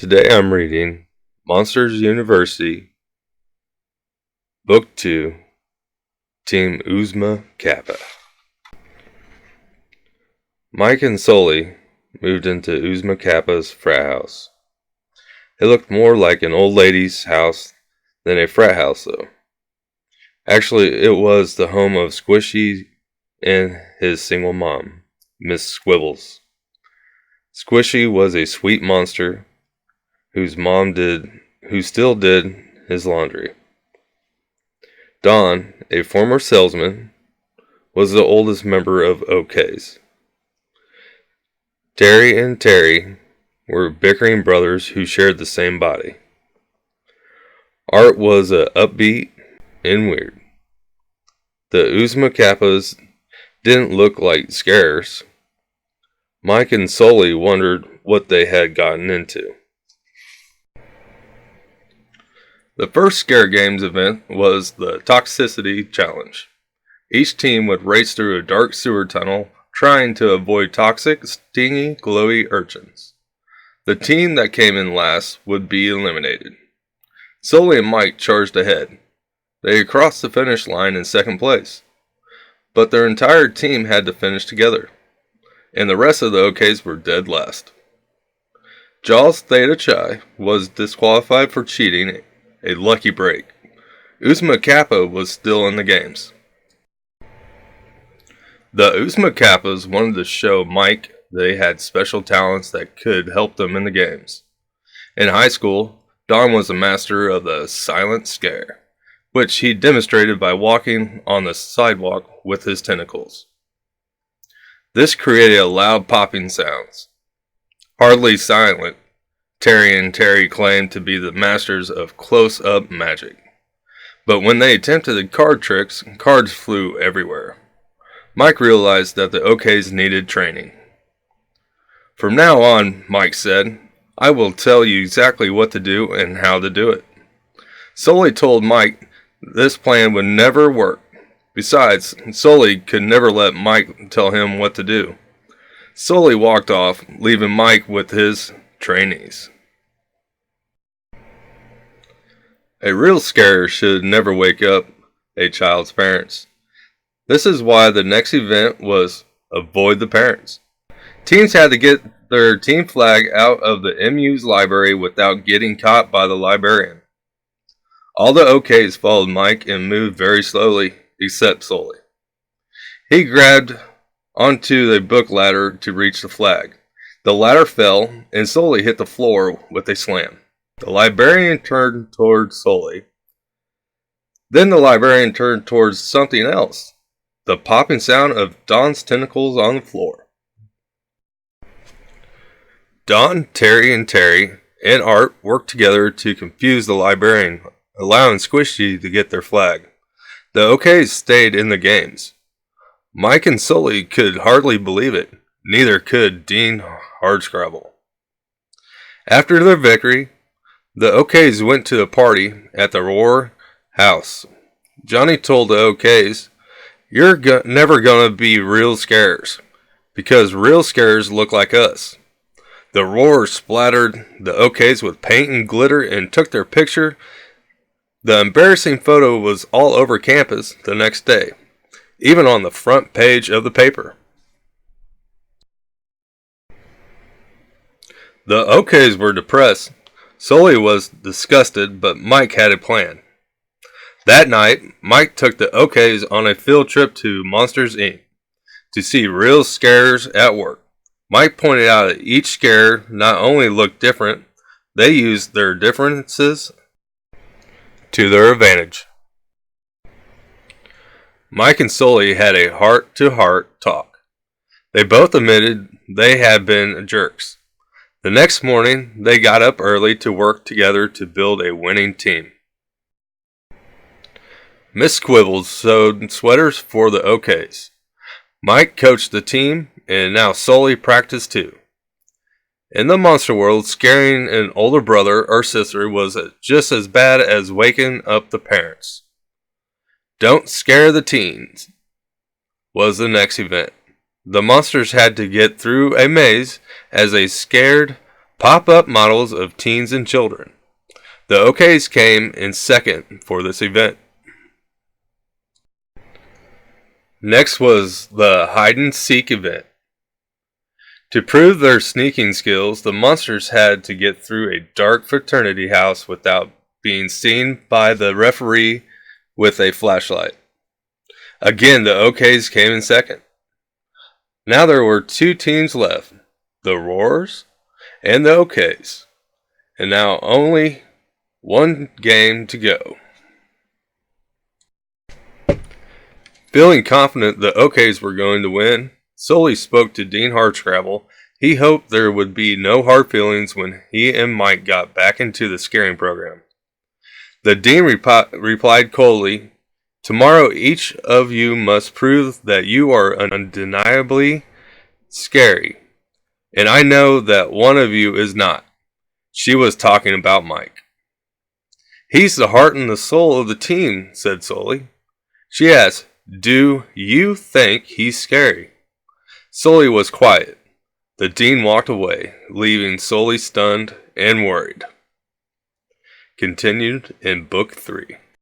Today I'm reading Monsters University, Book 2, Team Oozma Kappa. Mike and Sully moved into Oozma Kappa's frat house. It looked more like an old lady's house than a frat house, though. Actually, it was the home of Squishy and his single mom, Miss Squibbles. Squishy was a sweet monster who still did his laundry. Don, a former salesman, was the oldest member of OK's. Terry and Terry were bickering brothers who shared the same body. Art was upbeat and weird. The Oozma Kappas didn't look like scarers. Mike and Sully wondered what they had gotten into. The first Scare Games event was the Toxicity Challenge. Each team would race through a dark sewer tunnel trying to avoid toxic, stingy, glowy urchins. The team that came in last would be eliminated. Sully and Mike charged ahead. They crossed the finish line in second place, but their entire team had to finish together, and the rest of the OKs were dead last. Jaws Theta Chi was disqualified for cheating, a lucky break. Oozma Kappa was still in the games. The Oozma Kappas wanted to show Mike they had special talents that could help them in the games. In high school, Don was a master of the silent scare, which he demonstrated by walking on the sidewalk with his tentacles. This created loud popping sounds. Hardly silent, Terry and Terry claimed to be the masters of close-up magic. But when they attempted the card tricks, cards flew everywhere. Mike realized that the OKs needed training. From now on, Mike said, I will tell you exactly what to do and how to do it. Sully told Mike this plan would never work. Besides, Sully could never let Mike tell him what to do. Sully walked off, leaving Mike with his trainees. A real scare should never wake up a child's parents. This is why the next event was Avoid the Parents. Teams had to get their team flag out of the MU's library without getting caught by the librarian. All the OKs followed Mike and moved very slowly, except Sully. He grabbed onto the book ladder to reach the flag. The ladder fell, and Sully hit the floor with a slam. The librarian turned towards Sully. Then the librarian turned towards something else. The popping sound of Don's tentacles on the floor. Don, Terry, and Art worked together to confuse the librarian, allowing Squishy to get their flag. The OKs stayed in the games. Mike and Sully could hardly believe it. Neither could Dean Hardscrabble. After their victory, the OKs went to a party at the Roar house. Johnny told the OKs, You're never gonna be real scares, because real scares look like us. The Roar splattered the OKs with paint and glitter and took their picture. The embarrassing photo was all over campus the next day, even on the front page of the paper. The OKs were depressed. Sully was disgusted, but Mike had a plan. That night, Mike took the OKs on a field trip to Monsters, Inc. to see real scares at work. Mike pointed out that each scare not only looked different, they used their differences to their advantage. Mike and Sully had a heart-to-heart talk. They both admitted they had been jerks. The next morning, they got up early to work together to build a winning team. Miss Squibbles sewed sweaters for the OKs. Mike coached the team, and now Sully practiced too. In the monster world, scaring an older brother or sister was just as bad as waking up the parents. Don't Scare the Teens was the next event. The monsters had to get through a maze as a scared pop-up models of teens and children. The OKs came in second for this event. Next was the hide and seek event. To prove their sneaking skills, the monsters had to get through a dark fraternity house without being seen by the referee with a flashlight. Again, the OKs came in second. Now there were two teams left, the Roars and the OKs, and now only one game to go. Feeling confident the OKs were going to win, Sully spoke to Dean Hardscrabble. He hoped there would be no hard feelings when he and Mike got back into the scaring program. The Dean replied coldly, "Tomorrow each of you must prove that you are undeniably scary, and I know that one of you is not." She was talking about Mike. "He's the heart and the soul of the team," said Sully. She asked, "Do you think he's scary?" Sully was quiet. The Dean walked away, leaving Sully stunned and worried. Continued in Book 3.